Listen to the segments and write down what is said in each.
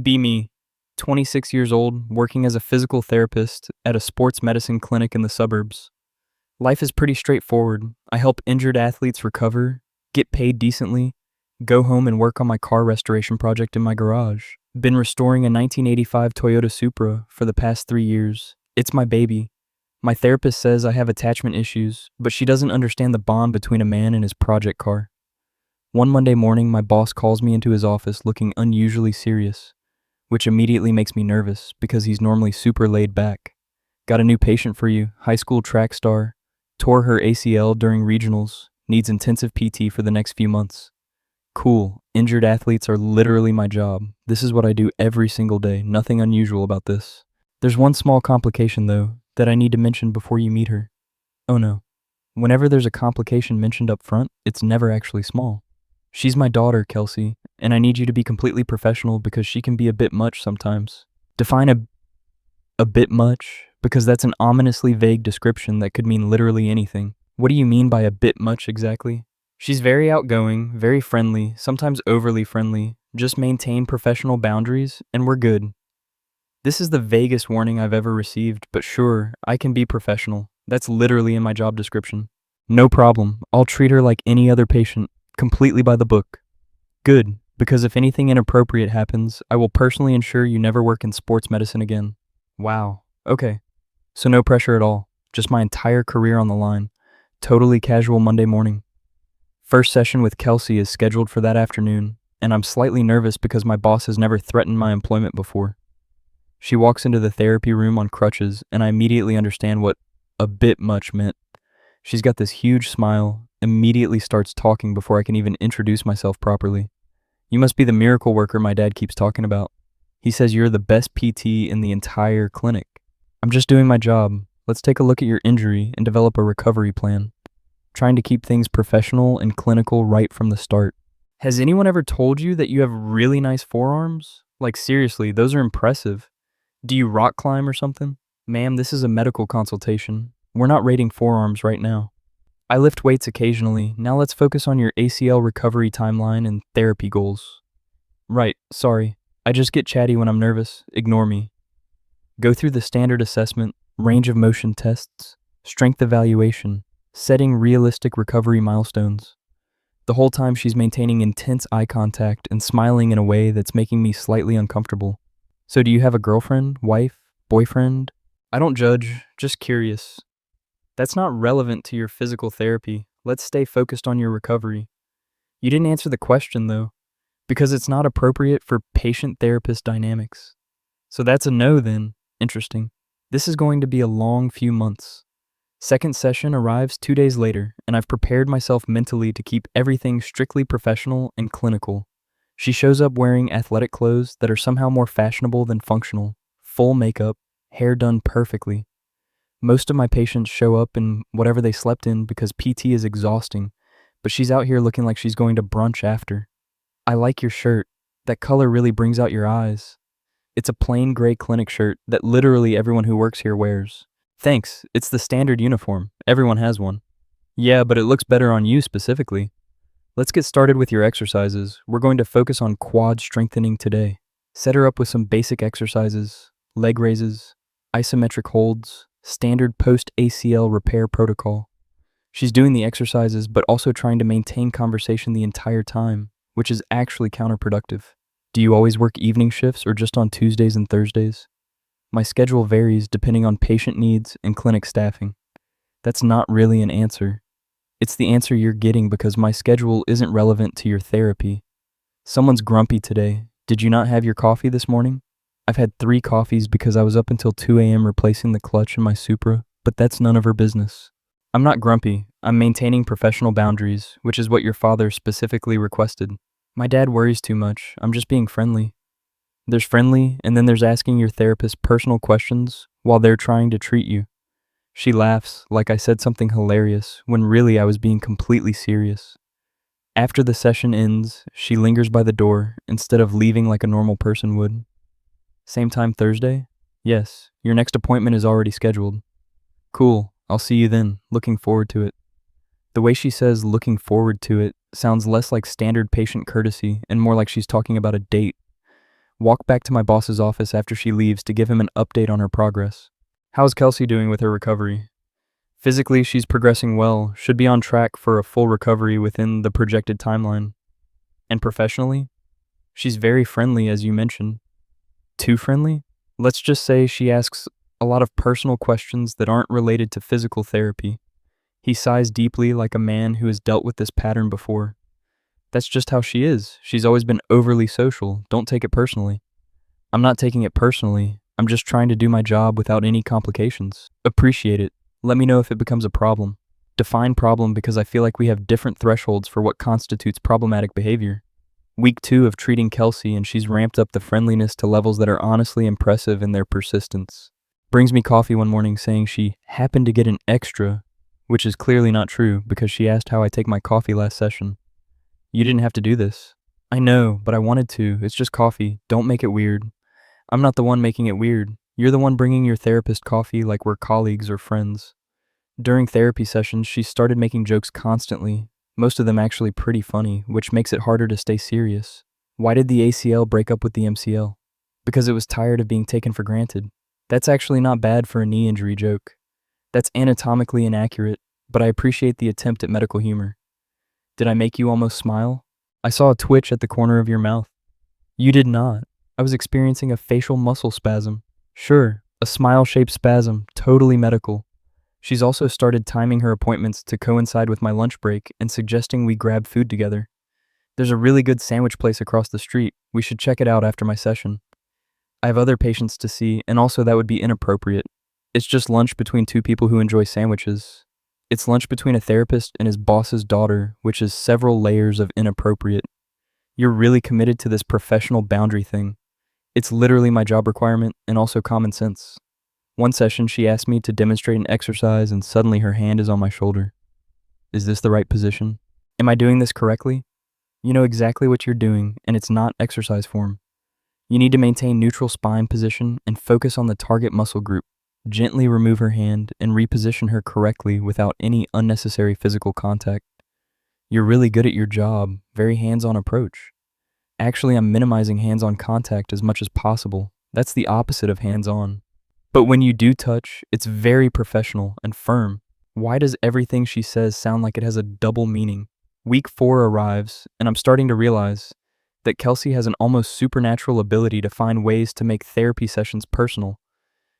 Be me, 26 years old, working as a physical therapist at a sports medicine clinic in the suburbs. Life is pretty straightforward. I help injured athletes recover, get paid decently, go home and work on my car restoration project in my garage. Been restoring a 1985 Toyota Supra for the past 3 years. It's my baby. My therapist says I have attachment issues, but she doesn't understand the bond between a man and his project car. One Monday morning, my boss calls me into his office looking unusually serious, which immediately makes me nervous because he's normally super laid back. Got a new patient for you, high school track star, tore her ACL during regionals, needs intensive PT for the next few months. Cool, injured athletes are literally my job. This is what I do every single day, nothing unusual about this. There's one small complication though, that I need to mention before you meet her. Oh no, whenever there's a complication mentioned up front, it's never actually small. She's my daughter, Kelsey, and I need you to be completely professional because she can be a bit much sometimes. Define a bit much, because that's an ominously vague description that could mean literally anything. What do you mean by a bit much exactly? She's very outgoing, very friendly, sometimes overly friendly. Just maintain professional boundaries, and we're good. This is the vaguest warning I've ever received, but sure, I can be professional. That's literally in my job description. No problem. I'll treat her like any other patient, completely by the book. Good, because if anything inappropriate happens, I will personally ensure you never work in sports medicine again. Wow. Okay. So no pressure at all. Just my entire career on the line. Totally casual Monday morning. First session with Kelsey is scheduled for that afternoon, and I'm slightly nervous because my boss has never threatened my employment before. She walks into the therapy room on crutches, and I immediately understand what a bit much meant. She's got this huge smile, immediately starts talking before I can even introduce myself properly. You must be the miracle worker my dad keeps talking about. He says you're the best PT in the entire clinic. I'm just doing my job. Let's take a look at your injury and develop a recovery plan. Trying to keep things professional and clinical right from the start. Has anyone ever told you that you have really nice forearms? Like seriously, those are impressive. Do you rock climb or something? Ma'am, this is a medical consultation. We're not rating forearms right now. I lift weights occasionally. Now let's focus on your ACL recovery timeline and therapy goals. Right, sorry. I just get chatty when I'm nervous. Ignore me. Go through the standard assessment, range of motion tests, strength evaluation, setting realistic recovery milestones. The whole time she's maintaining intense eye contact and smiling in a way that's making me slightly uncomfortable. So do you have a girlfriend, wife, boyfriend? I don't judge, just curious. That's not relevant to your physical therapy. Let's stay focused on your recovery. You didn't answer the question though, because it's not appropriate for patient-therapist dynamics. So that's a no then. Interesting. This is going to be a long few months. Second session arrives 2 days later, and I've prepared myself mentally to keep everything strictly professional and clinical. She shows up wearing athletic clothes that are somehow more fashionable than functional, full makeup, hair done perfectly. Most of my patients show up in whatever they slept in because PT is exhausting, but she's out here looking like she's going to brunch after. I like your shirt. That color really brings out your eyes. It's a plain gray clinic shirt that literally everyone who works here wears. Thanks, it's the standard uniform. Everyone has one. Yeah, but it looks better on you specifically. Let's get started with your exercises. We're going to focus on quad strengthening today. Set her up with some basic exercises, leg raises, isometric holds, standard post-ACL repair protocol. She's doing the exercises but also trying to maintain conversation the entire time, which is actually counterproductive. Do you always work evening shifts or just on Tuesdays and Thursdays? My schedule varies depending on patient needs and clinic staffing. That's not really an answer. It's the answer you're getting because my schedule isn't relevant to your therapy. Someone's grumpy today. Did you not have your coffee this morning? I've had 3 coffees because I was up until 2 a.m. replacing the clutch in my Supra, but that's none of her business. I'm not grumpy. I'm maintaining professional boundaries, which is what your father specifically requested. My dad worries too much. I'm just being friendly. There's friendly, and then there's asking your therapist personal questions while they're trying to treat you. She laughs like I said something hilarious when really I was being completely serious. After the session ends, she lingers by the door instead of leaving like a normal person would. Same time Thursday? Yes, your next appointment is already scheduled. Cool, I'll see you then. Looking forward to it. The way she says looking forward to it sounds less like standard patient courtesy and more like she's talking about a date. Walk back to my boss's office after she leaves to give him an update on her progress. How's Kelsey doing with her recovery? Physically, she's progressing well, should be on track for a full recovery within the projected timeline. And professionally, she's very friendly, as you mentioned. Too friendly? Let's just say she asks a lot of personal questions that aren't related to physical therapy. He sighs deeply like a man who has dealt with this pattern before. That's just how she is. She's always been overly social. Don't take it personally. I'm not taking it personally. I'm just trying to do my job without any complications. Appreciate it. Let me know if it becomes a problem. Define problem because I feel like we have different thresholds for what constitutes problematic behavior. Week 2 of treating Kelsey, and she's ramped up the friendliness to levels that are honestly impressive in their persistence. Brings me coffee one morning saying she happened to get an extra, which is clearly not true because she asked how I take my coffee last session. You didn't have to do this. I know, but I wanted to. It's just coffee. Don't make it weird. I'm not the one making it weird. You're the one bringing your therapist coffee like we're colleagues or friends. During therapy sessions, she started making jokes constantly, most of them actually pretty funny, which makes it harder to stay serious. Why did the ACL break up with the MCL? Because it was tired of being taken for granted. That's actually not bad for a knee injury joke. That's anatomically inaccurate, but I appreciate the attempt at medical humor. Did I make you almost smile? I saw a twitch at the corner of your mouth. You did not. I was experiencing a facial muscle spasm. Sure, a smile-shaped spasm, totally medical. She's also started timing her appointments to coincide with my lunch break and suggesting we grab food together. There's a really good sandwich place across the street. We should check it out after my session. I have other patients to see, and also that would be inappropriate. It's just lunch between two people who enjoy sandwiches. It's lunch between a therapist and his boss's daughter, which is several layers of inappropriate. You're really committed to this professional boundary thing. It's literally my job requirement and also common sense. One session, she asked me to demonstrate an exercise and suddenly her hand is on my shoulder. Is this the right position? Am I doing this correctly? You know exactly what you're doing, and it's not exercise form. You need to maintain neutral spine position and focus on the target muscle group. Gently remove her hand and reposition her correctly without any unnecessary physical contact. You're really good at your job, very hands-on approach. Actually, I'm minimizing hands-on contact as much as possible. That's the opposite of hands-on. But when you do touch, it's very professional and firm. Why does everything she says sound like it has a double meaning? Week 4 arrives, and I'm starting to realize that Kelsey has an almost supernatural ability to find ways to make therapy sessions personal.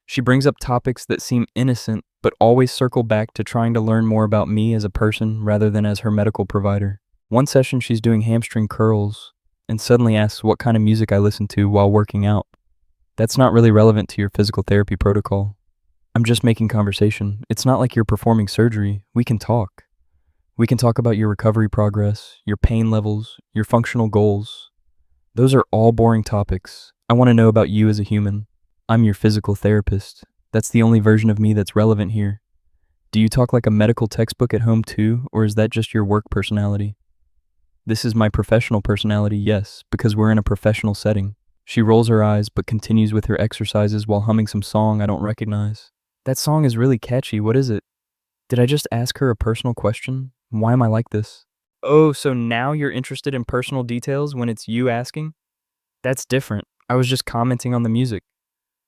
She brings up topics that seem innocent, but always circle back to trying to learn more about me as a person rather than as her medical provider. One session she's doing hamstring curls, and suddenly asks what kind of music I listen to while working out. That's not really relevant to your physical therapy protocol. I'm just making conversation. It's not like you're performing surgery. We can talk. We can talk about your recovery progress, your pain levels, your functional goals. Those are all boring topics. I want to know about you as a human. I'm your physical therapist. That's the only version of me that's relevant here. Do you talk like a medical textbook at home too, or is that just your work personality? This is my professional personality, yes, because we're in a professional setting. She rolls her eyes but continues with her exercises while humming some song I don't recognize. That song is really catchy. What is it? Did I just ask her a personal question? Why am I like this? Oh, so now you're interested in personal details when it's you asking? That's different. I was just commenting on the music.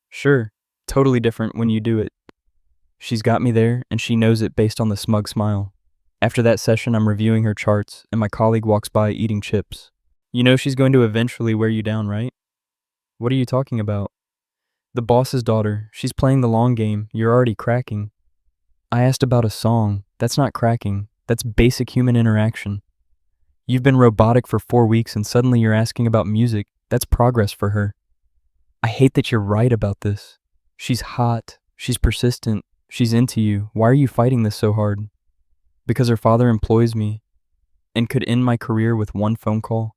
Sure, totally different when you do it. She's got me there, and she knows it based on the smug smile. After that session, I'm reviewing her charts, and my colleague walks by eating chips. You know she's going to eventually wear you down, right? What are you talking about? The boss's daughter. She's playing the long game. You're already cracking. I asked about a song. That's not cracking. That's basic human interaction. You've been robotic for 4 weeks, and suddenly you're asking about music. That's progress for her. I hate that you're right about this. She's hot. She's persistent. She's into you. Why are you fighting this so hard? Because her father employs me and could end my career with one phone call.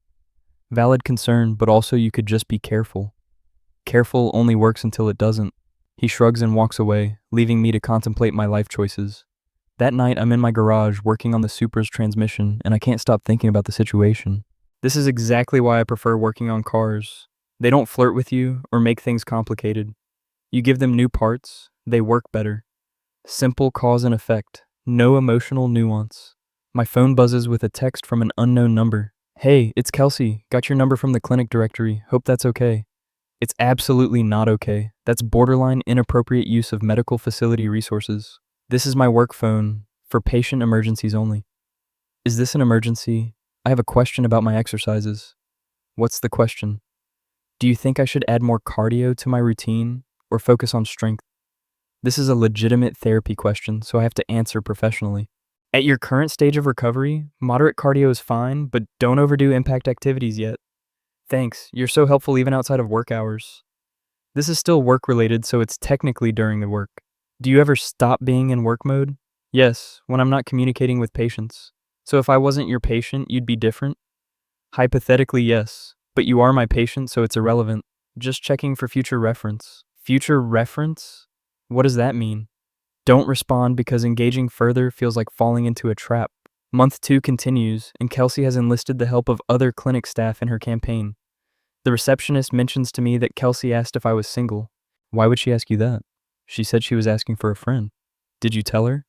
Valid concern, but also you could just be careful. Careful only works until it doesn't. He shrugs and walks away, leaving me to contemplate my life choices. That night, I'm in my garage working on the Supra's transmission, and I can't stop thinking about the situation. This is exactly why I prefer working on cars. They don't flirt with you or make things complicated. You give them new parts, they work better. Simple cause and effect, no emotional nuance. My phone buzzes with a text from an unknown number. Hey, it's Kelsey. Got your number from the clinic directory. Hope that's okay. It's absolutely not okay. That's borderline inappropriate use of medical facility resources. This is my work phone for patient emergencies only. Is this an emergency? I have a question about my exercises. What's the question? Do you think I should add more cardio to my routine or focus on strength? This is a legitimate therapy question, so I have to answer professionally. At your current stage of recovery, moderate cardio is fine, but don't overdo impact activities yet. Thanks, you're so helpful even outside of work hours. This is still work related, so it's technically during the work. Do you ever stop being in work mode? Yes, when I'm not communicating with patients. So if I wasn't your patient, you'd be different? Hypothetically, yes, but you are my patient, so it's irrelevant. Just checking for future reference. Future reference? What does that mean? Don't respond because engaging further feels like falling into a trap. Month 2 continues, and Kelsey has enlisted the help of other clinic staff in her campaign. The receptionist mentions to me that Kelsey asked if I was single. Why would she ask you that? She said she was asking for a friend. Did you tell her?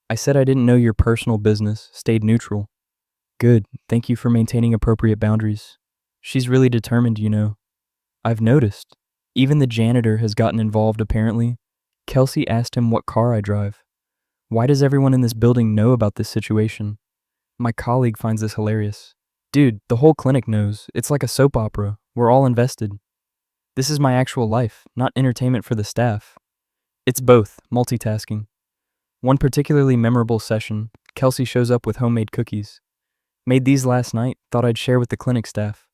I said I didn't know your personal business, stayed neutral. Good, thank you for maintaining appropriate boundaries. She's really determined, you know. I've noticed. Even the janitor has gotten involved apparently. Kelsey asked him what car I drive. Why does everyone in this building know about this situation? My colleague finds this hilarious. Dude, the whole clinic knows. It's like a soap opera. We're all invested. This is my actual life, not entertainment for the staff. It's both, multitasking. One particularly memorable session, Kelsey shows up with homemade cookies. Made these last night, thought I'd share with the clinic staff.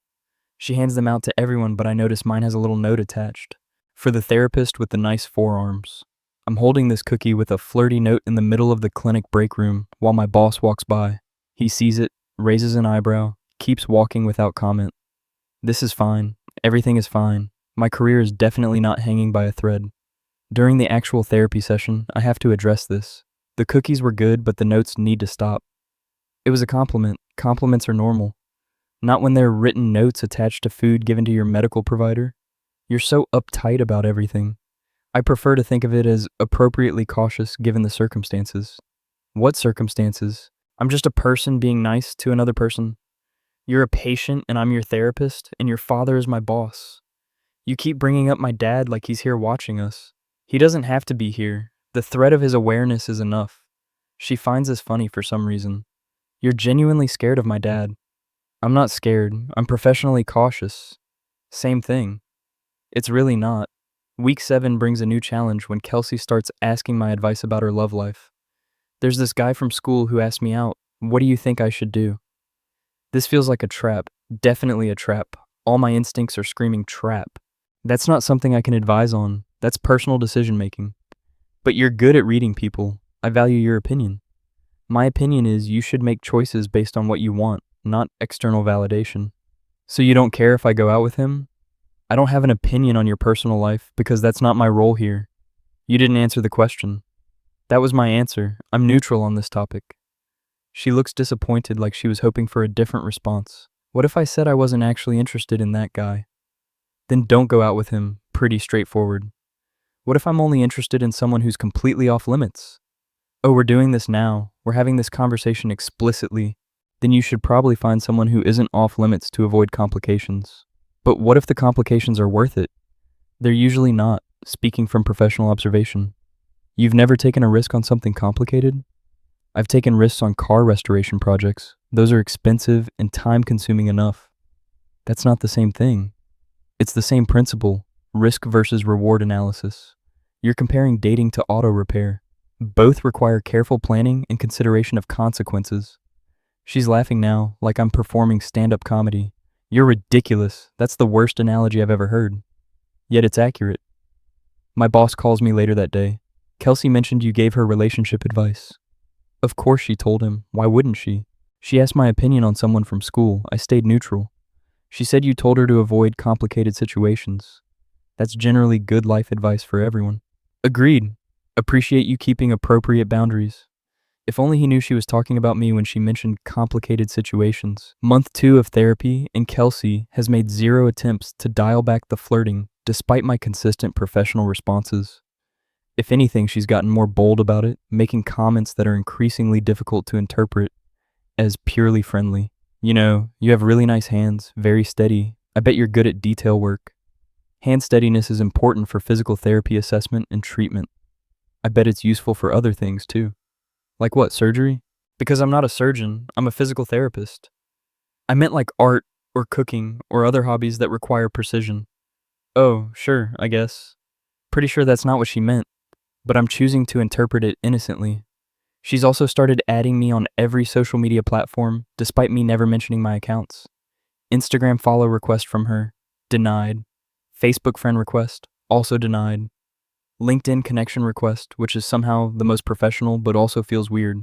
She hands them out to everyone, but I notice mine has a little note attached. For the therapist with the nice forearms. I'm holding this cookie with a flirty note in the middle of the clinic break room while my boss walks by. He sees it, raises an eyebrow, keeps walking without comment. This is fine. Everything is fine. My career is definitely not hanging by a thread. During the actual therapy session, I have to address this. The cookies were good, but the notes need to stop. It was a compliment. Compliments are normal. Not when they're written notes attached to food given to your medical provider. You're so uptight about everything. I prefer to think of it as appropriately cautious given the circumstances. What circumstances? I'm just a person being nice to another person. You're a patient and I'm your therapist, and your father is my boss. You keep bringing up my dad like he's here watching us. He doesn't have to be here. The threat of his awareness is enough. She finds this funny for some reason. You're genuinely scared of my dad. I'm not scared. I'm professionally cautious. Same thing. It's really not. Week 7 brings a new challenge when Kelsey starts asking my advice about her love life. There's this guy from school who asked me out. What do you think I should do? This feels like a trap. Definitely a trap. All my instincts are screaming trap. That's not something I can advise on. That's personal decision making. But you're good at reading people. I value your opinion. My opinion is you should make choices based on what you want, not external validation. So you don't care if I go out with him? I don't have an opinion on your personal life because that's not my role here. You didn't answer the question. That was my answer. I'm neutral on this topic. She looks disappointed like she was hoping for a different response. What if I said I wasn't actually interested in that guy? Then don't go out with him. Pretty straightforward. What if I'm only interested in someone who's completely off limits? Oh, we're doing this now. We're having this conversation explicitly. Then you should probably find someone who isn't off limits to avoid complications. But what if the complications are worth it? They're usually not, speaking from professional observation. You've never taken a risk on something complicated? I've taken risks on car restoration projects. Those are expensive and time-consuming enough. That's not the same thing. It's the same principle, risk versus reward analysis. You're comparing dating to auto repair. Both require careful planning and consideration of consequences. She's laughing now, like I'm performing stand-up comedy. You're ridiculous. That's the worst analogy I've ever heard. Yet it's accurate. My boss calls me later that day. Kelsey mentioned you gave her relationship advice. Of course she told him. Why wouldn't she? She asked my opinion on someone from school. I stayed neutral. She said you told her to avoid complicated situations. That's generally good life advice for everyone. Agreed. Appreciate you keeping appropriate boundaries. If only he knew she was talking about me when she mentioned complicated situations. Month 2 of therapy, and Kelsey has made 0 attempts to dial back the flirting despite my consistent professional responses. If anything, she's gotten more bold about it, making comments that are increasingly difficult to interpret as purely friendly. You know, you have really nice hands, very steady. I bet you're good at detail work. Hand steadiness is important for physical therapy assessment and treatment. I bet it's useful for other things too. Like what, surgery? Because I'm not a surgeon, I'm a physical therapist. I meant like art or cooking or other hobbies that require precision. Oh, sure, I guess. Pretty sure that's not what she meant, but I'm choosing to interpret it innocently. She's also started adding me on every social media platform, despite me never mentioning my accounts. Instagram follow request from her, denied. Facebook friend request, also denied. LinkedIn connection request, which is somehow the most professional but also feels weird.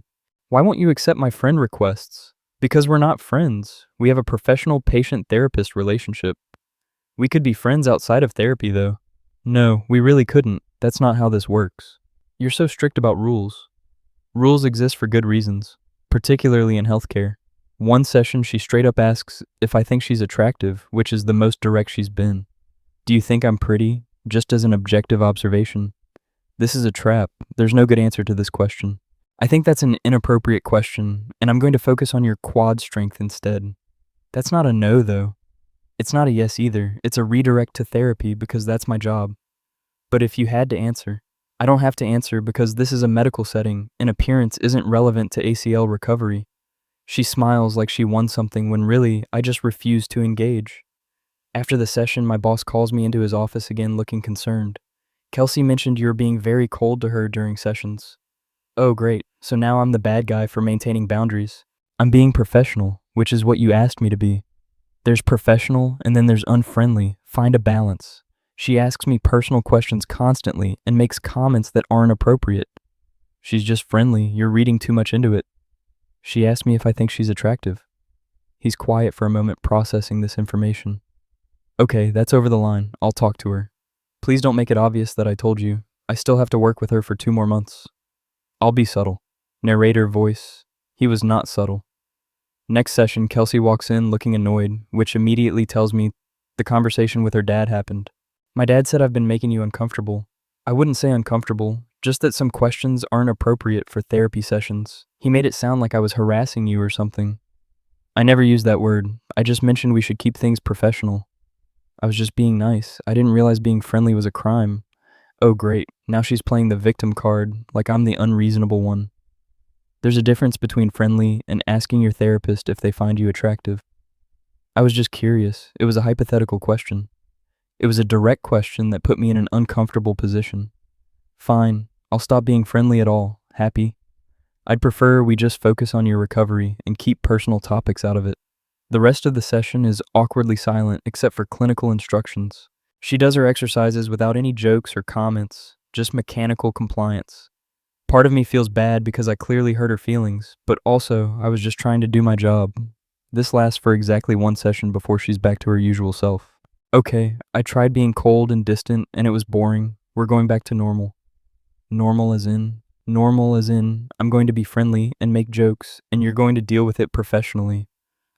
Why won't you accept my friend requests? Because we're not friends. We have a professional patient-therapist relationship. We could be friends outside of therapy, though. No, we really couldn't. That's not how this works. You're so strict about rules. Rules exist for good reasons, particularly in healthcare. One session, she straight up asks if I think she's attractive, which is the most direct she's been. Do you think I'm pretty? Just as an objective observation. This is a trap. There's no good answer to this question. I think that's an inappropriate question, and I'm going to focus on your quad strength instead. That's not a no, though. It's not a yes either. It's a redirect to therapy because that's my job. But if you had to answer, I don't have to answer because this is a medical setting and appearance isn't relevant to ACL recovery. She smiles like she won something when really, I just refuse to engage. After the session, my boss calls me into his office again looking concerned. Kelsey mentioned you're being very cold to her during sessions. Oh great, so now I'm the bad guy for maintaining boundaries. I'm being professional, which is what you asked me to be. There's professional and then there's unfriendly. Find a balance. She asks me personal questions constantly and makes comments that aren't appropriate. She's just friendly, you're reading too much into it. She asked me if I think she's attractive. He's quiet for a moment processing this information. Okay, that's over the line. I'll talk to her. Please don't make it obvious that I told you. I still have to work with her for 2 more months. I'll be subtle. Narrator voice. He was not subtle. Next session, Kelsey walks in looking annoyed, which immediately tells me the conversation with her dad happened. My dad said I've been making you uncomfortable. I wouldn't say uncomfortable, just that some questions aren't appropriate for therapy sessions. He made it sound like I was harassing you or something. I never used that word. I just mentioned we should keep things professional. I was just being nice. I didn't realize being friendly was a crime. Oh great, now she's playing the victim card, like I'm the unreasonable one. There's a difference between friendly and asking your therapist if they find you attractive. I was just curious. It was a hypothetical question. It was a direct question that put me in an uncomfortable position. Fine, I'll stop being friendly at all. Happy? I'd prefer we just focus on your recovery and keep personal topics out of it. The rest of the session is awkwardly silent except for clinical instructions. She does her exercises without any jokes or comments, just mechanical compliance. Part of me feels bad because I clearly hurt her feelings, but also I was just trying to do my job. This lasts for exactly 1 session before she's back to her usual self. Okay, I tried being cold and distant and it was boring. We're going back to normal. Normal as in I'm going to be friendly and make jokes and you're going to deal with it professionally.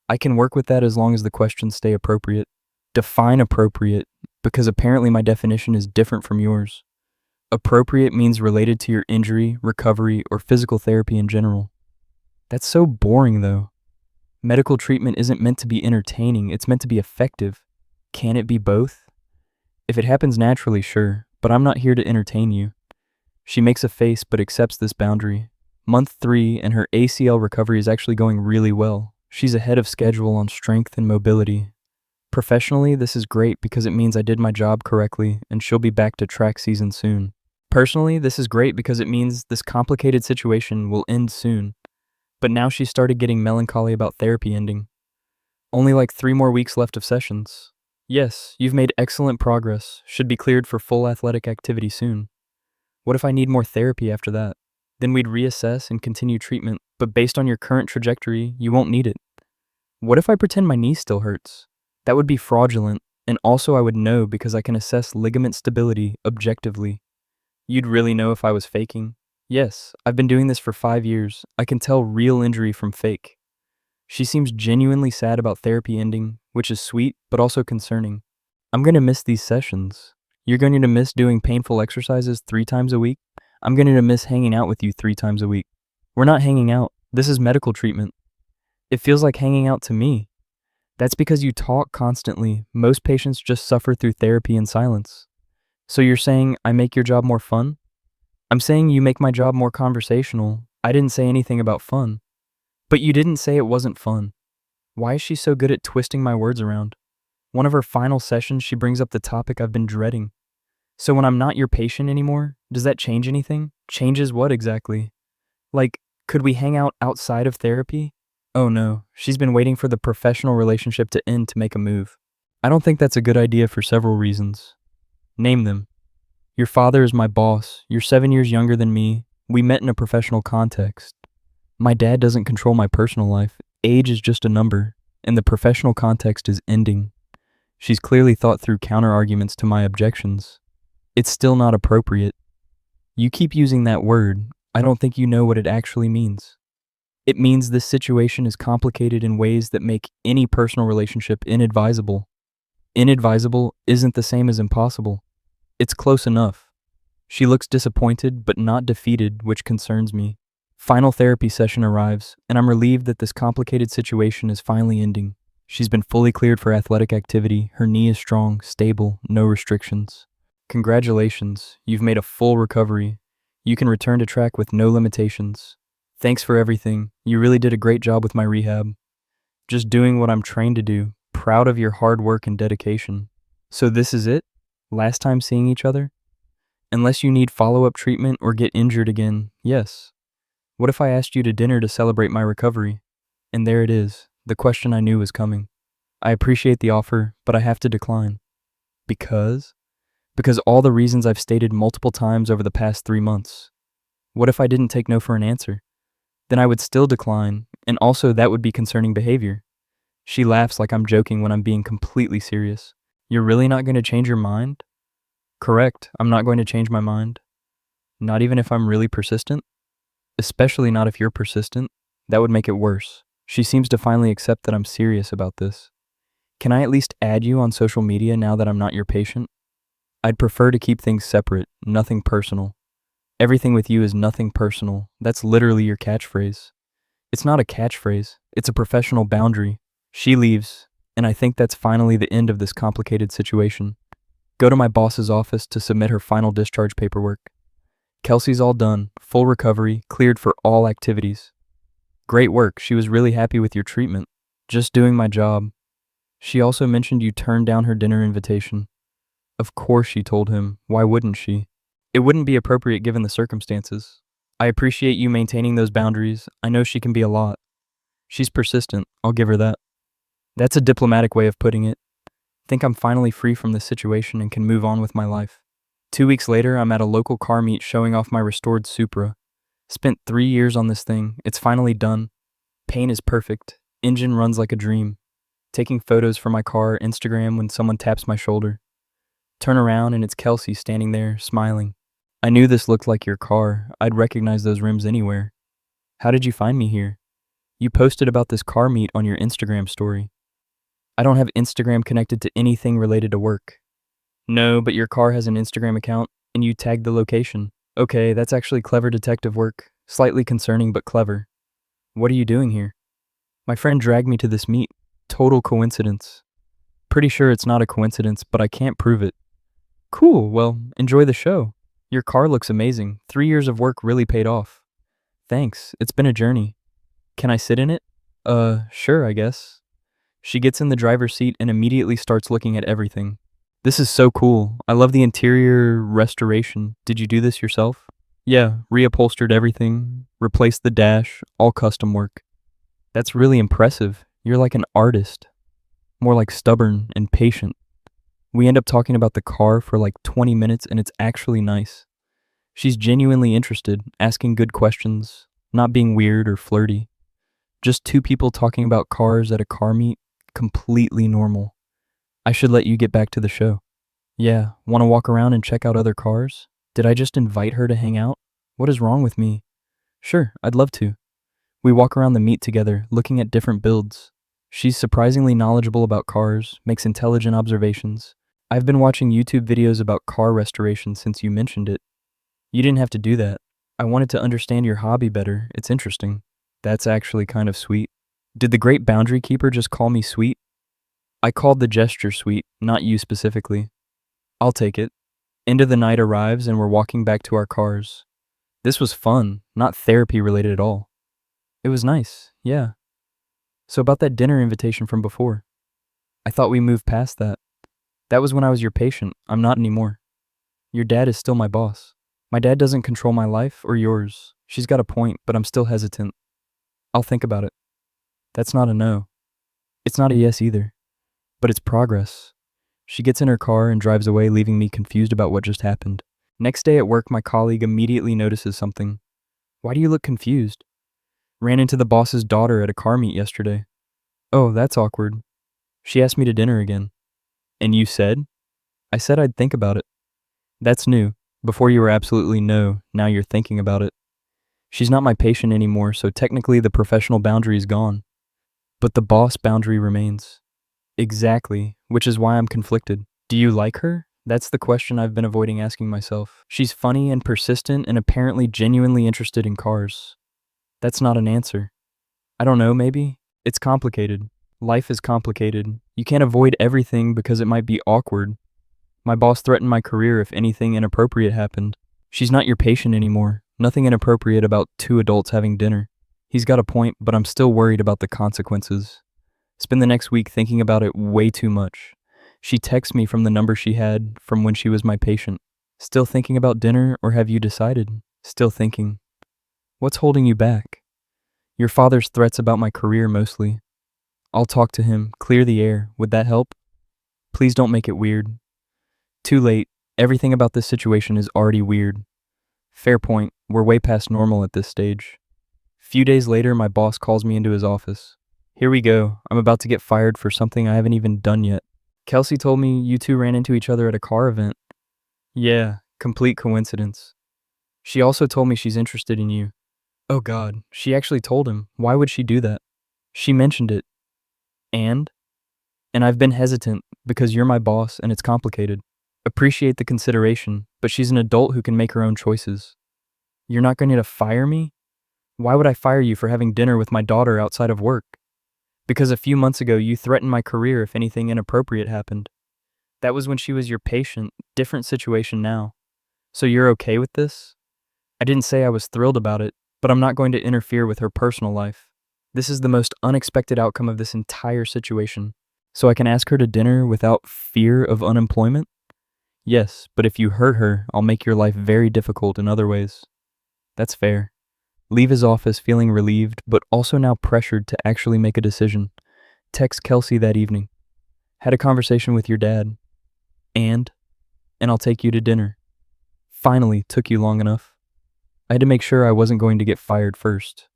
I can work with that as long as the questions stay appropriate. Define appropriate, because apparently my definition is different from yours. Appropriate means related to your injury, recovery, or physical therapy in general. That's so boring though. Medical treatment isn't meant to be entertaining, it's meant to be effective. Can it be both? If it happens naturally, sure, but I'm not here to entertain you. She makes a face but accepts this boundary. Month 3 and her ACL recovery is actually going really well. She's ahead of schedule on strength and mobility. Professionally, this is great because it means I did my job correctly and she'll be back to track season soon. Personally, this is great because it means this complicated situation will end soon. But now she started getting melancholy about therapy ending. Only like 3 more weeks left of sessions. Yes, you've made excellent progress, should be cleared for full athletic activity soon. What if I need more therapy after that? Then we'd reassess and continue treatment, but based on your current trajectory, you won't need it. What if I pretend my knee still hurts? That would be fraudulent, and also I would know because I can assess ligament stability objectively. You'd really know if I was faking? Yes, I've been doing this for 5 years. I can tell real injury from fake. She seems genuinely sad about therapy ending, which is sweet, but also concerning. I'm going to miss these sessions. You're going to miss doing painful exercises 3 times a week. I'm going to miss hanging out with you 3 times a week. We're not hanging out. This is medical treatment. It feels like hanging out to me. That's because you talk constantly. Most patients just suffer through therapy in silence. So you're saying I make your job more fun? I'm saying you make my job more conversational. I didn't say anything about fun. But you didn't say it wasn't fun. Why is she so good at twisting my words around? One of her final sessions, she brings up the topic I've been dreading. So when I'm not your patient anymore, does that change anything? Changes what exactly? Like, could we hang out outside of therapy? Oh no, she's been waiting for the professional relationship to end to make a move. I don't think that's a good idea for several reasons. Name them. Your father is my boss. You're 7 years younger than me. We met in a professional context. My dad doesn't control my personal life. Age is just a number, and the professional context is ending. She's clearly thought through counter-arguments to my objections. It's still not appropriate. You keep using that word. I don't think you know what it actually means. It means this situation is complicated in ways that make any personal relationship inadvisable. Inadvisable isn't the same as impossible. It's close enough. She looks disappointed but not defeated, which concerns me. Final therapy session arrives, and I'm relieved that this complicated situation is finally ending. She's been fully cleared for athletic activity. Her knee is strong, stable, no restrictions. Congratulations, you've made a full recovery. You can return to track with no limitations. Thanks for everything. You really did a great job with my rehab. Just doing what I'm trained to do. Proud of your hard work and dedication. So this is it? Last time seeing each other? Unless you need follow-up treatment or get injured again, yes. What if I asked you to dinner to celebrate my recovery? And there it is, the question I knew was coming. I appreciate the offer, but I have to decline. Because? Because all the reasons I've stated multiple times over the past 3 months. What if I didn't take no for an answer? Then I would still decline, and also that would be concerning behavior. She laughs like I'm joking when I'm being completely serious. You're really not going to change your mind? Correct, I'm not going to change my mind. Not even if I'm really persistent? Especially not if you're persistent. That would make it worse. She seems to finally accept that I'm serious about this. Can I at least add you on social media now that I'm not your patient? I'd prefer to keep things separate, nothing personal. Everything with you is nothing personal. That's literally your catchphrase. It's not a catchphrase, it's a professional boundary. She leaves, and I think that's finally the end of this complicated situation. Go to my boss's office to submit her final discharge paperwork. Kelsey's all done, full recovery, cleared for all activities. Great work, she was really happy with your treatment. Just doing my job. She also mentioned you turned down her dinner invitation. Of course she told him, why wouldn't she? It wouldn't be appropriate given the circumstances. I appreciate you maintaining those boundaries. I know she can be a lot. She's persistent, I'll give her that. That's a diplomatic way of putting it. Think I'm finally free from this situation and can move on with my life. 2 weeks later, I'm at a local car meet showing off my restored Supra. Spent 3 years on this thing. It's finally done. Paint is perfect. Engine runs like a dream. Taking photos for my car Instagram when someone taps my shoulder. Turn around and it's Kelsey standing there, smiling. I knew this looked like your car. I'd recognize those rims anywhere. How did you find me here? You posted about this car meet on your Instagram story. I don't have Instagram connected to anything related to work. No, but your car has an Instagram account, and you tagged the location. Okay, that's actually clever detective work. Slightly concerning, but clever. What are you doing here? My friend dragged me to this meet. Total coincidence. Pretty sure it's not a coincidence, but I can't prove it. Cool, well, enjoy the show. Your car looks amazing. 3 years of work really paid off. Thanks, it's been a journey. Can I sit in it? Sure, I guess. She gets in the driver's seat and immediately starts looking at everything. This is so cool. I love the interior restoration. Did you do this yourself? Yeah, reupholstered everything, replaced the dash, all custom work. That's really impressive. You're like an artist. More like stubborn and patient. We end up talking about the car for like 20 minutes and it's actually nice. She's genuinely interested, asking good questions, not being weird or flirty. Just two people talking about cars at a car meet, completely normal. I should let you get back to the show. Yeah, want to walk around and check out other cars? Did I just invite her to hang out? What is wrong with me? Sure, I'd love to. We walk around the meet together, looking at different builds. She's surprisingly knowledgeable about cars, makes intelligent observations. I've been watching YouTube videos about car restoration since you mentioned it. You didn't have to do that. I wanted to understand your hobby better. It's interesting. That's actually kind of sweet. Did the great boundary keeper just call me sweet? I called the gesture suite, not you specifically. I'll take it. End of the night arrives and we're walking back to our cars. This was fun, not therapy related at all. It was nice, yeah. So about that dinner invitation from before. I thought we moved past that. That was when I was your patient. I'm not anymore. Your dad is still my boss. My dad doesn't control my life or yours. She's got a point, but I'm still hesitant. I'll think about it. That's not a no. It's not a yes either. But it's progress. She gets in her car and drives away, leaving me confused about what just happened. Next day at work, my colleague immediately notices something. Why do you look confused? Ran into the boss's daughter at a car meet yesterday. Oh, that's awkward. She asked me to dinner again. And you said? I said I'd think about it. That's new. Before you were absolutely no, now you're thinking about it. She's not my patient anymore, so technically the professional boundary is gone. But the boss boundary remains. Exactly, which is why I'm conflicted. Do you like her? That's the question I've been avoiding asking myself. She's funny and persistent and apparently genuinely interested in cars. That's not an answer. I don't know, maybe? It's complicated. Life is complicated. You can't avoid everything because it might be awkward. My boss threatened my career if anything inappropriate happened. She's not your patient anymore. Nothing inappropriate about two adults having dinner. He's got a point, but I'm still worried about the consequences. Spend the next week thinking about it way too much. She texts me from the number she had from when she was my patient. Still thinking about dinner, or have you decided? Still thinking. What's holding you back? Your father's threats about my career mostly. I'll talk to him, clear the air. Would that help? Please don't make it weird. Too late. Everything about this situation is already weird. Fair point. We're way past normal at this stage. Few days later, my boss calls me into his office. Here we go. I'm about to get fired for something I haven't even done yet. Kelsey told me you two ran into each other at a car event. Yeah, complete coincidence. She also told me she's interested in you. Oh God, she actually told him. Why would she do that? She mentioned it. And I've been hesitant because you're my boss and it's complicated. Appreciate the consideration, but she's an adult who can make her own choices. You're not going to fire me? Why would I fire you for having dinner with my daughter outside of work? Because a few months ago you threatened my career if anything inappropriate happened. That was when she was your patient, different situation now. So you're okay with this? I didn't say I was thrilled about it, but I'm not going to interfere with her personal life. This is the most unexpected outcome of this entire situation. So I can ask her to dinner without fear of unemployment? Yes, but if you hurt her, I'll make your life very difficult in other ways. That's fair. Leave his office feeling relieved, but also now pressured to actually make a decision. Text Kelsey that evening. Had a conversation with your dad. And I'll take you to dinner. Finally, took you long enough. I had to make sure I wasn't going to get fired first.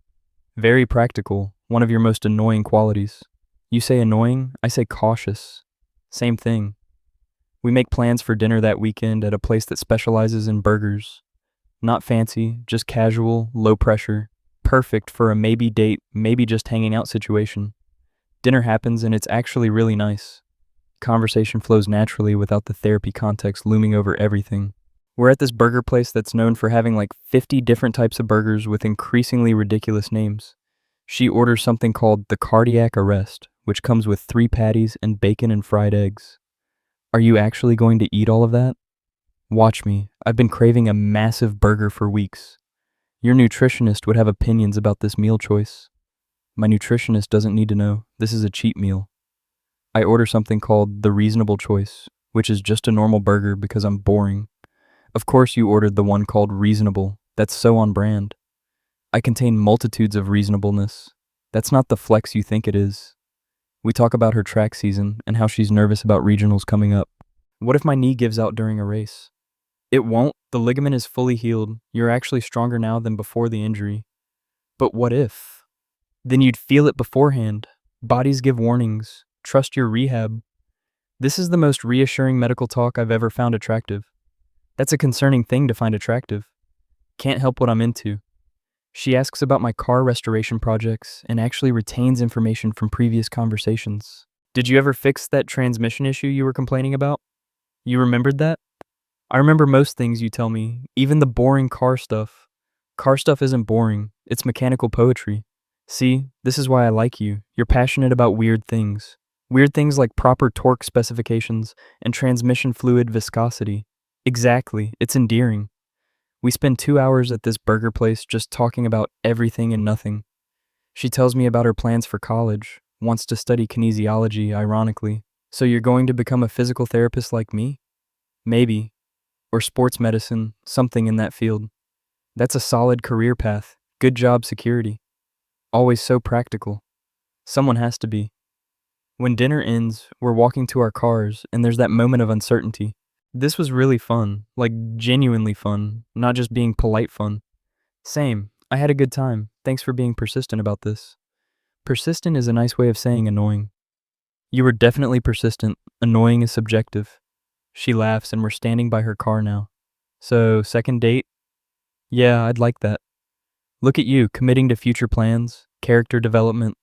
Very practical, one of your most annoying qualities. You say annoying, I say cautious. Same thing. We make plans for dinner that weekend at a place that specializes in burgers. Not fancy, just casual, low pressure. Perfect for a maybe date, maybe just hanging out situation. Dinner happens and it's actually really nice. Conversation flows naturally without the therapy context looming over everything. We're at this burger place that's known for having like 50 different types of burgers with increasingly ridiculous names. She orders something called the cardiac arrest, which comes with 3 patties and bacon and fried eggs. Are you actually going to eat all of that? Watch me. I've been craving a massive burger for weeks. Your nutritionist would have opinions about this meal choice. My nutritionist doesn't need to know. This is a cheap meal. I order something called the reasonable choice, which is just a normal burger because I'm boring. Of course you ordered the one called reasonable. That's so on brand. I contain multitudes of reasonableness. That's not the flex you think it is. We talk about her track season and how she's nervous about regionals coming up. What if my knee gives out during a race? It won't. The ligament is fully healed. You're actually stronger now than before the injury. But what if? Then you'd feel it beforehand. Bodies give warnings. Trust your rehab. This is the most reassuring medical talk I've ever found attractive. That's a concerning thing to find attractive. Can't help what I'm into. She asks about my car restoration projects and actually retains information from previous conversations. Did you ever fix that transmission issue you were complaining about? You remembered that? I remember most things you tell me, even the boring car stuff. Car stuff isn't boring, it's mechanical poetry. See, this is why I like you. You're passionate about weird things. Weird things like proper torque specifications and transmission fluid viscosity. Exactly, it's endearing. We spend 2 hours at this burger place just talking about everything and nothing. She tells me about her plans for college, wants to study kinesiology, ironically. So you're going to become a physical therapist like me? Maybe. Or sports medicine, something in that field. That's a solid career path, good job security. Always so practical. Someone has to be. When dinner ends, we're walking to our cars, and there's that moment of uncertainty. This was really fun, like genuinely fun, not just being polite fun. Same, I had a good time. Thanks for being persistent about this. Persistent is a nice way of saying annoying. You were definitely persistent. Annoying is subjective. She laughs, and we're standing by her car now. So, second date? Yeah, I'd like that. Look at you, committing to future plans, character development.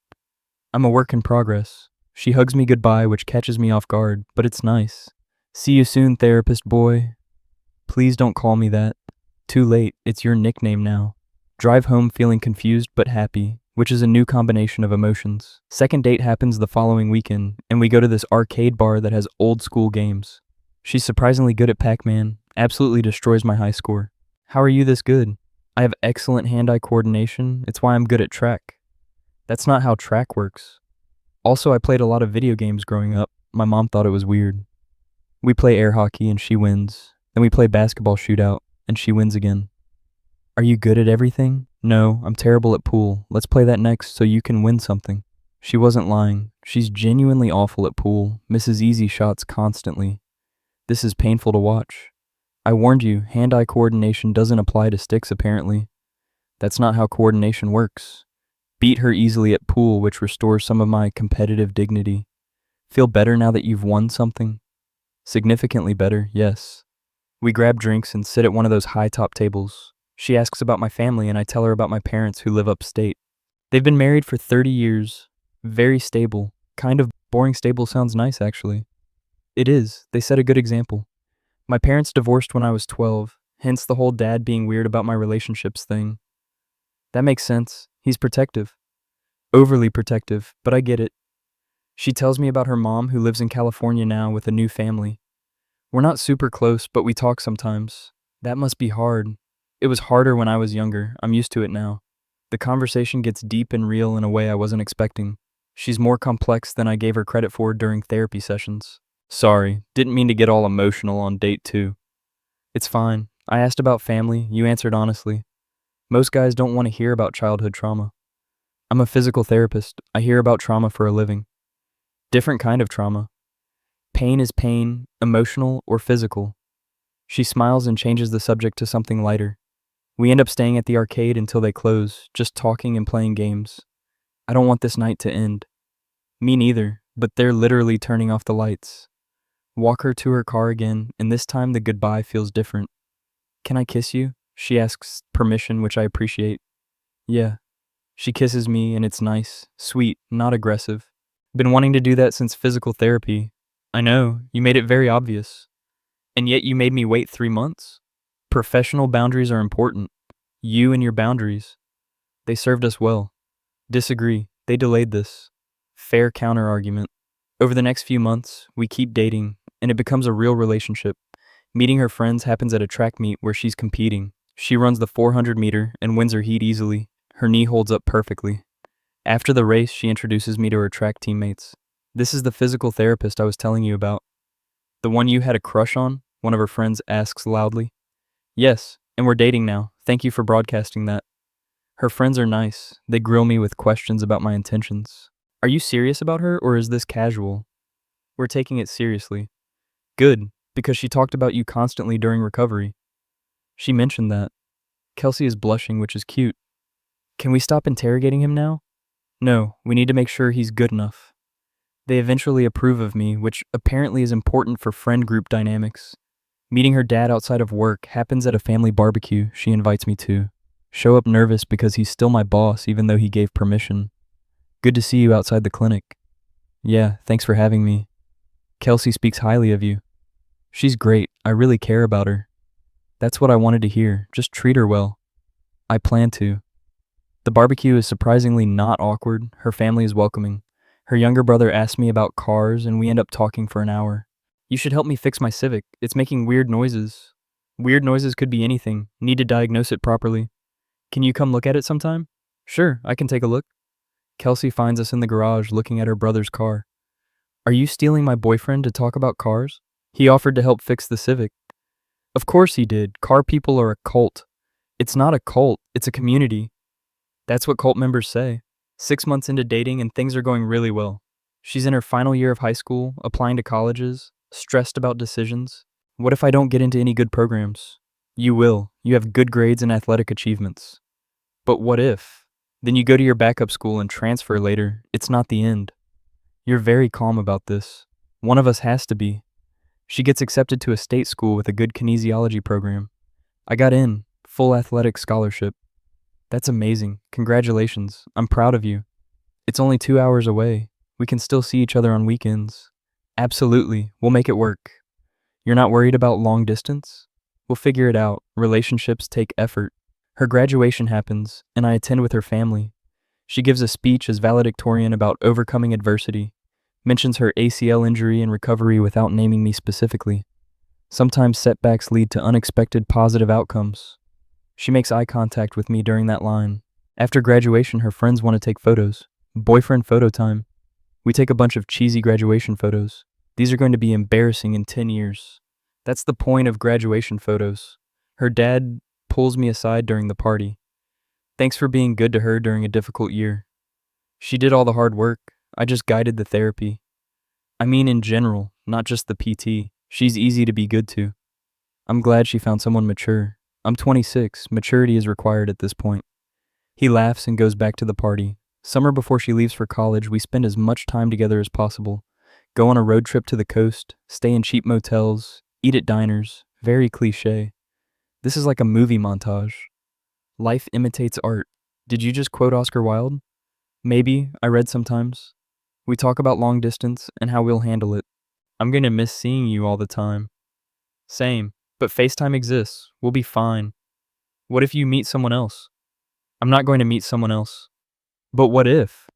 I'm a work in progress. She hugs me goodbye, which catches me off guard, but it's nice. See you soon, therapist boy. Please don't call me that. Too late, it's your nickname now. Drive home feeling confused but happy, which is a new combination of emotions. Second date happens the following weekend, and we go to this arcade bar that has old school games. She's surprisingly good at Pac-Man, absolutely destroys my high score. How are you this good? I have excellent hand-eye coordination, it's why I'm good at track. That's not how track works. Also, I played a lot of video games growing up. My mom thought it was weird. We play air hockey and she wins. Then we play basketball shootout and she wins again. Are you good at everything? No, I'm terrible at pool. Let's play that next so you can win something. She wasn't lying. She's genuinely awful at pool, misses easy shots constantly. This is painful to watch. I warned you, hand-eye coordination doesn't apply to sticks apparently. That's not how coordination works. Beat her easily at pool, which restores some of my competitive dignity. Feel better now that you've won something? Significantly better, yes. We grab drinks and sit at one of those high-top tables. She asks about my family and I tell her about my parents who live upstate. They've been married for 30 years. Very stable. Kind of boring stable sounds nice, actually. It is. They set a good example. My parents divorced when I was 12, hence the whole dad being weird about my relationships thing. That makes sense. He's protective. Overly protective, but I get it. She tells me about her mom who lives in California now with a new family. We're not super close, but we talk sometimes. That must be hard. It was harder when I was younger. I'm used to it now. The conversation gets deep and real in a way I wasn't expecting. She's more complex than I gave her credit for during therapy sessions. Sorry, didn't mean to get all emotional on date 2. It's fine. I asked about family, you answered honestly. Most guys don't want to hear about childhood trauma. I'm a physical therapist. I hear about trauma for a living. Different kind of trauma. Pain is pain, emotional or physical. She smiles and changes the subject to something lighter. We end up staying at the arcade until they close, just talking and playing games. I don't want this night to end. Me neither, but they're literally turning off the lights. Walk her to her car again, and this time the goodbye feels different. Can I kiss you? She asks permission, which I appreciate. Yeah. She kisses me, and it's nice, sweet, not aggressive. Been wanting to do that since physical therapy. I know, you made it very obvious. And yet you made me wait 3 months? Professional boundaries are important. You and your boundaries. They served us well. Disagree. They delayed this. Fair counter-argument. Over the next few months, we keep dating, and it becomes a real relationship. Meeting her friends happens at a track meet where she's competing. She runs the 400 meter and wins her heat easily. Her knee holds up perfectly. After the race, she introduces me to her track teammates. This is the physical therapist I was telling you about. The one you had a crush on? One of her friends asks loudly. Yes, and we're dating now. Thank you for broadcasting that. Her friends are nice. They grill me with questions about my intentions. Are you serious about her, or is this casual? We're taking it seriously. Good, because she talked about you constantly during recovery. She mentioned that. Kelsey is blushing, which is cute. Can we stop interrogating him now? No, we need to make sure he's good enough. They eventually approve of me, which apparently is important for friend group dynamics. Meeting her dad outside of work happens at a family barbecue she invites me to. Show up nervous because he's still my boss even though he gave permission. Good to see you outside the clinic. Yeah, thanks for having me. Kelsey speaks highly of you. She's great. I really care about her. That's what I wanted to hear. Just treat her well. I plan to. The barbecue is surprisingly not awkward. Her family is welcoming. Her younger brother asks me about cars, and we end up talking for an hour. You should help me fix my Civic. It's making weird noises. Weird noises could be anything. Need to diagnose it properly. Can you come look at it sometime? Sure, I can take a look. Kelsey finds us in the garage looking at her brother's car. Are you stealing my boyfriend to talk about cars? He offered to help fix the Civic. Of course he did. Car people are a cult. It's not a cult, it's a community. That's what cult members say. 6 months into dating and things are going really well. She's in her final year of high school, applying to colleges, stressed about decisions. What if I don't get into any good programs? You will. You have good grades and athletic achievements. But what if? Then you go to your backup school and transfer later. It's not the end. You're very calm about this. One of us has to be. She gets accepted to a state school with a good kinesiology program. I got in, full athletic scholarship. That's amazing. Congratulations. I'm proud of you. It's only 2 hours away. We can still see each other on weekends. Absolutely. We'll make it work. You're not worried about long distance? We'll figure it out. Relationships take effort. Her graduation happens, and I attend with her family. She gives a speech as valedictorian about overcoming adversity, mentions her ACL injury and recovery without naming me specifically. Sometimes setbacks lead to unexpected positive outcomes. She makes eye contact with me during that line. After graduation, her friends want to take photos. Boyfriend photo time. We take a bunch of cheesy graduation photos. These are going to be embarrassing in 10 years. That's the point of graduation photos. Her dad pulls me aside during the party. Thanks for being good to her during a difficult year. She did all the hard work. I just guided the therapy. I mean in general, not just the PT. She's easy to be good to. I'm glad she found someone mature. I'm 26. Maturity is required at this point. He laughs and goes back to the party. Summer before she leaves for college, we spend as much time together as possible. Go on a road trip to the coast, stay in cheap motels, eat at diners. Very cliché. This is like a movie montage. Life imitates art. Did you just quote Oscar Wilde? Maybe, I read sometimes. We talk about long distance and how we'll handle it. I'm gonna miss seeing you all the time. Same, but FaceTime exists. We'll be fine. What if you meet someone else? I'm not going to meet someone else. But what if?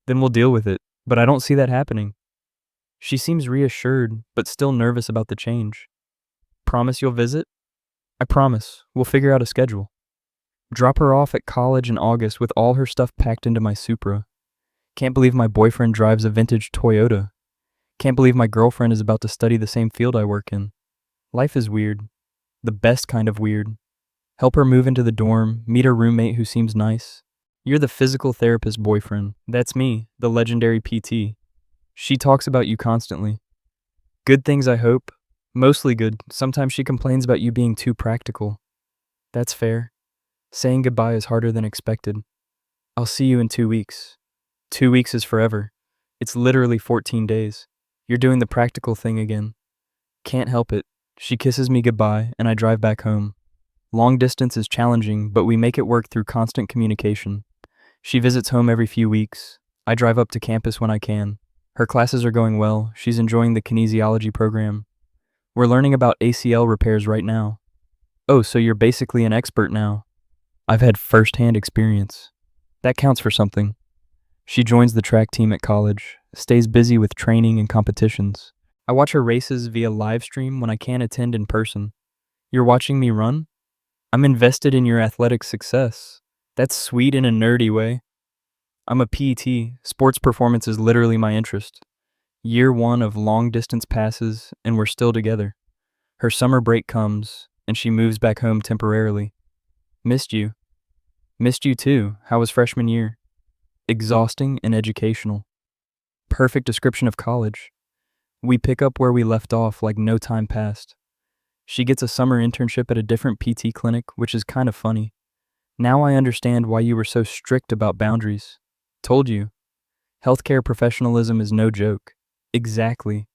Then we'll deal with it, but I don't see that happening. She seems reassured, but still nervous about the change. Promise you'll visit? I promise. We'll figure out a schedule. Drop her off at college in August with all her stuff packed into my Supra. Can't believe my boyfriend drives a vintage Toyota. Can't believe my girlfriend is about to study the same field I work in. Life is weird. The best kind of weird. Help her move into the dorm, meet her roommate who seems nice. You're the physical therapist boyfriend. That's me, the legendary PT. She talks about you constantly. Good things, I hope. Mostly good. Sometimes she complains about you being too practical. That's fair. Saying goodbye is harder than expected. I'll see you in 2 weeks. 2 weeks is forever. It's literally 14 days. You're doing the practical thing again. Can't help it. She kisses me goodbye, and I drive back home. Long distance is challenging, but we make it work through constant communication. She visits home every few weeks. I drive up to campus when I can. Her classes are going well. She's enjoying the kinesiology program. We're learning about ACL repairs right now. Oh, so you're basically an expert now. I've had first-hand experience. That counts for something. She joins the track team at college, stays busy with training and competitions. I watch her races via live stream when I can't attend in person. You're watching me run? I'm invested in your athletic success. That's sweet in a nerdy way. I'm a PT. Sports performance is literally my interest. Year 1 of long distance passes, and we're still together. Her summer break comes, and she moves back home temporarily. Missed you. Missed you too. How was freshman year? Exhausting and educational. Perfect description of college. We pick up where we left off like no time passed. She gets a summer internship at a different PT clinic, which is kind of funny. Now I understand why you were so strict about boundaries. Told you. Healthcare professionalism is no joke. Exactly.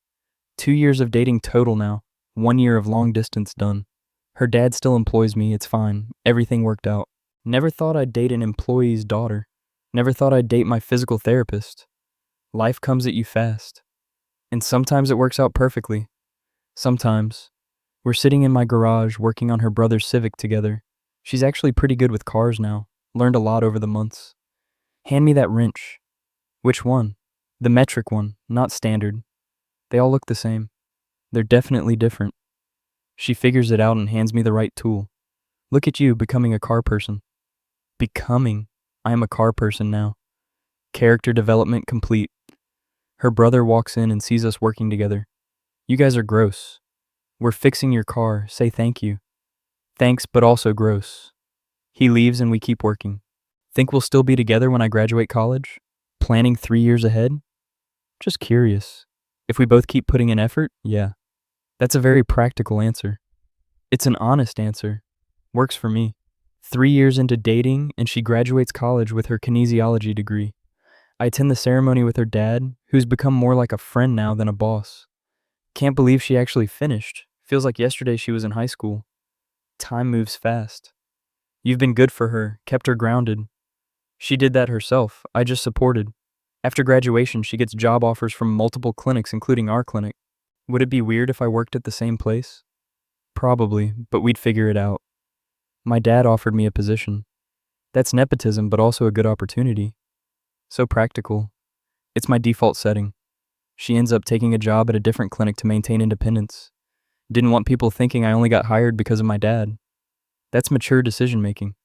2 years of dating total now. 1 year of long distance done. Her dad still employs me, it's fine. Everything worked out. Never thought I'd date an employee's daughter. Never thought I'd date my physical therapist. Life comes at you fast. And sometimes it works out perfectly. Sometimes. We're sitting in my garage working on her brother's Civic together. She's actually pretty good with cars now. Learned a lot over the months. Hand me that wrench. Which one? The metric one, not standard. They all look the same. They're definitely different. She figures it out and hands me the right tool. Look at you becoming a car person. Becoming. I am a car person now. Character development complete. Her brother walks in and sees us working together. You guys are gross. We're fixing your car. Say thank you. Thanks, but also gross. He leaves and we keep working. Think we'll still be together when I graduate college? Planning 3 years ahead? Just curious. If we both keep putting in effort, yeah. That's a very practical answer. It's an honest answer. Works for me. 3 years into dating, and she graduates college with her kinesiology degree. I attend the ceremony with her dad, who's become more like a friend now than a boss. Can't believe she actually finished. Feels like yesterday she was in high school. Time moves fast. You've been good for her, kept her grounded. She did that herself. I just supported. After graduation, she gets job offers from multiple clinics, including our clinic. Would it be weird if I worked at the same place? Probably, but we'd figure it out. My dad offered me a position. That's nepotism, but also a good opportunity. So practical. It's my default setting. She ends up taking a job at a different clinic to maintain independence. Didn't want people thinking I only got hired because of my dad. That's mature decision making.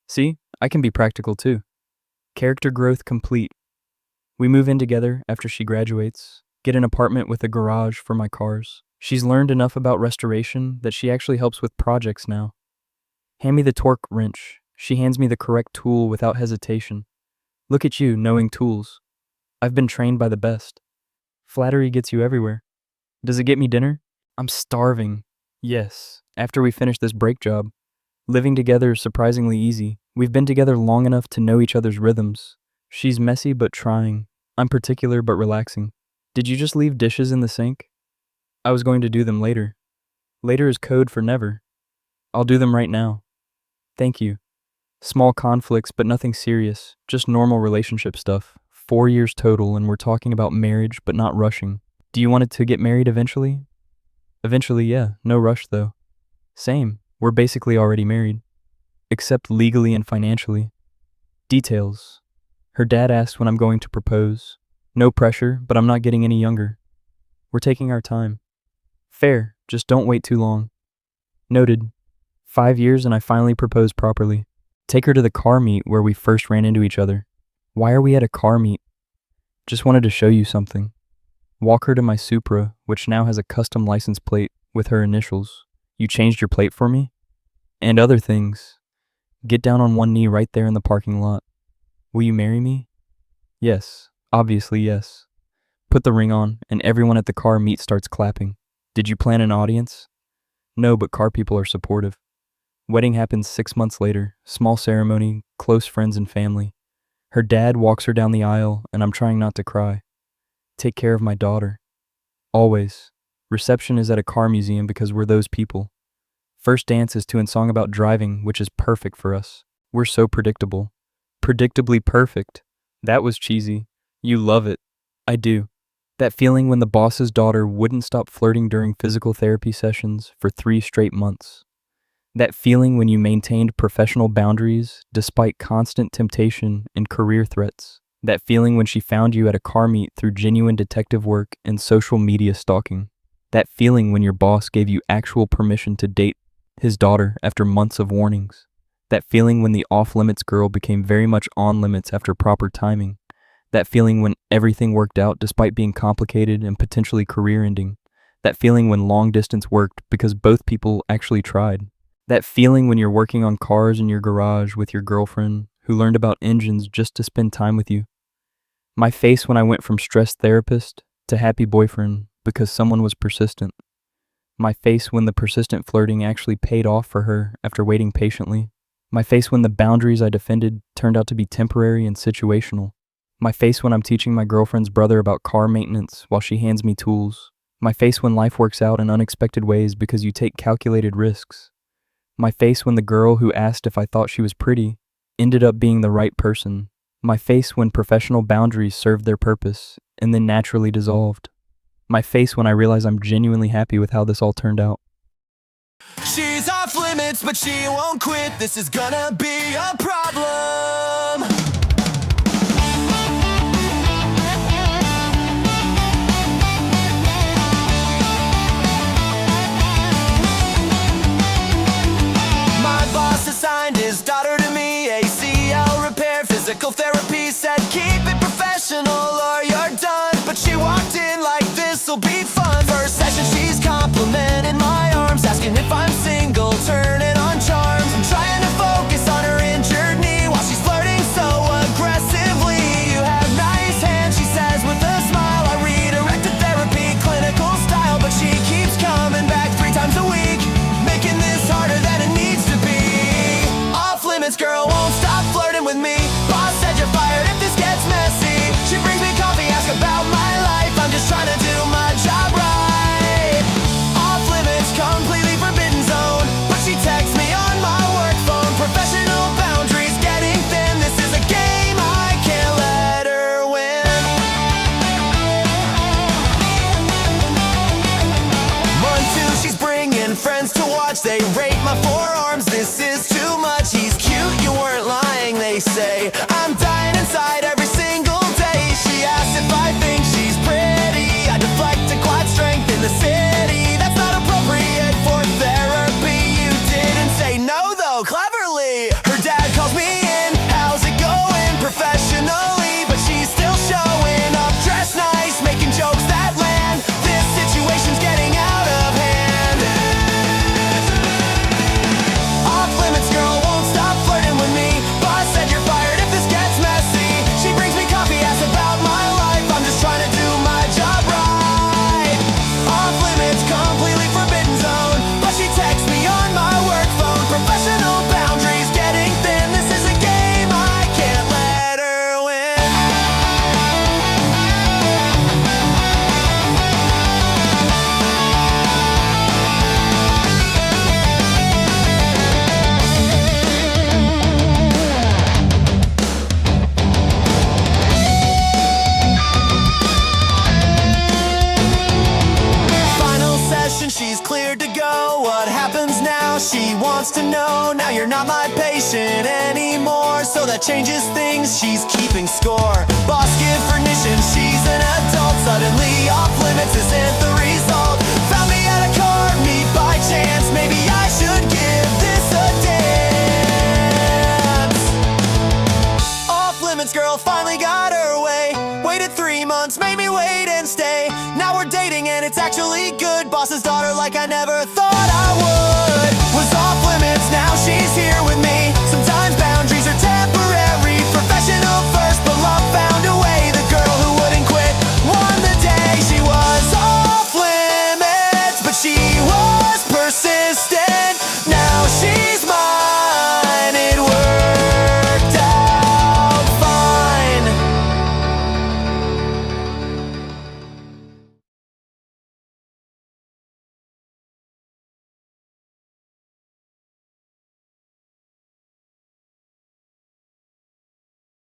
See, I can be practical too. Character growth complete. We move in together after she graduates, get an apartment with a garage for my cars. She's learned enough about restoration that she actually helps with projects now. Hand me the torque wrench. She hands me the correct tool without hesitation. Look at you, knowing tools. I've been trained by the best. Flattery gets you everywhere. Does it get me dinner? I'm starving. Yes, after we finish this break job. Living together is surprisingly easy. We've been together long enough to know each other's rhythms. She's messy but trying. I'm particular but relaxing. Did you just leave dishes in the sink? I was going to do them later. Later is code for never. I'll do them right now. Thank you. Small conflicts, but nothing serious. Just normal relationship stuff. 4 years total, and we're talking about marriage, but not rushing. Do you want it to get married eventually? Eventually, yeah. No rush, though. Same. We're basically already married. Except legally and financially. Details. Her dad asks when I'm going to propose. No pressure, but I'm not getting any younger. We're taking our time. Fair, just don't wait too long. Noted. 5 years and I finally propose properly. Take her to the car meet where we first ran into each other. Why are we at a car meet? Just wanted to show you something. Walk her to my Supra, which now has a custom license plate with her initials. You changed your plate for me? And other things. Get down on one knee right there in the parking lot. Will you marry me? Yes, obviously yes. Put the ring on, and everyone at the car meet starts clapping. Did you plan an audience? No, but car people are supportive. Wedding happens 6 months later. Small ceremony, close friends and family. Her dad walks her down the aisle, and I'm trying not to cry. Take care of my daughter. Always. Reception is at a car museum because we're those people. First dance is to a song about driving, which is perfect for us. We're so predictable. Predictably perfect. That was cheesy. You love it. I do. That feeling when the boss's daughter wouldn't stop flirting during physical therapy sessions for 3 straight months. That feeling when you maintained professional boundaries despite constant temptation and career threats. That feeling when she found you at a car meet through genuine detective work and social media stalking. That feeling when your boss gave you actual permission to date his daughter after months of warnings. That feeling when the off-limits girl became very much on-limits after proper timing. That feeling when everything worked out despite being complicated and potentially career-ending. That feeling when long-distance worked because both people actually tried. That feeling when you're working on cars in your garage with your girlfriend who learned about engines just to spend time with you. My face when I went from stressed therapist to happy boyfriend because someone was persistent. My face when the persistent flirting actually paid off for her after waiting patiently. My face when the boundaries I defended turned out to be temporary and situational. My face when I'm teaching my girlfriend's brother about car maintenance while she hands me tools. My face when life works out in unexpected ways because you take calculated risks. My face when the girl who asked if I thought she was pretty ended up being the right person. My face when professional boundaries served their purpose and then naturally dissolved. My face when I realize I'm genuinely happy with how this all turned out. She's off limits, but she won't quit. This is gonna be a problem. Physical therapy said keep it professional or you're done, but she walked in like this'll be fun. First session she's complimenting my arms, asking if I'm single, turning on charms. I'm trying to focus on her injured knee while she's flirting so aggressively. You have nice hands, she says with a smile. I redirected therapy, clinical style, but she keeps coming back 3 times a week, making this harder than it needs to be. Off limits girl won't stop flirting with me. Boss said you're fired if this gets messy. She brings me coffee, ask about my life. I'm just trying to do my job right. Off limits, completely forbidden zone, but she texts me on my work phone. Professional boundaries getting thin. This is a game, I can't let her win. Month 2, she's bringing friends to watch. They rate my forearms, this is too much. He's cute, you weren't lying, they say. I'm dying inside every single day. She asks if I think she's pretty. I deflect to quiet strength in the city. That's not appropriate for therapy. You didn't say no though, cleverly. Her dad calls me in, how's it going? Professionally, but she's still showing up dressed nice, making jokes that land. This situation's getting out of hand. Off limits girl won't stop flirting with me. Boss said you're fired if this gets messy. She brings me coffee, asks about my life. I'm just trying to do my job right. Off limits, completely forbidden zone, but she texts me on my work phone. Professional boundaries getting thin. This is a game, I can't let her win. Final session, she's cleared to go. What happens now? She wants to know. Now you're not my patient anymore, so that changes things. She's keeping score. Boss give permission, she's an adult. Suddenly off limits isn't the result. Found me at a car meet by chance. Maybe I should give this a dance. Off limits girl finally got her way. Waited 3 months, made me wait and stay. Now we're dating and it's actually good. Boss's daughter like I never thought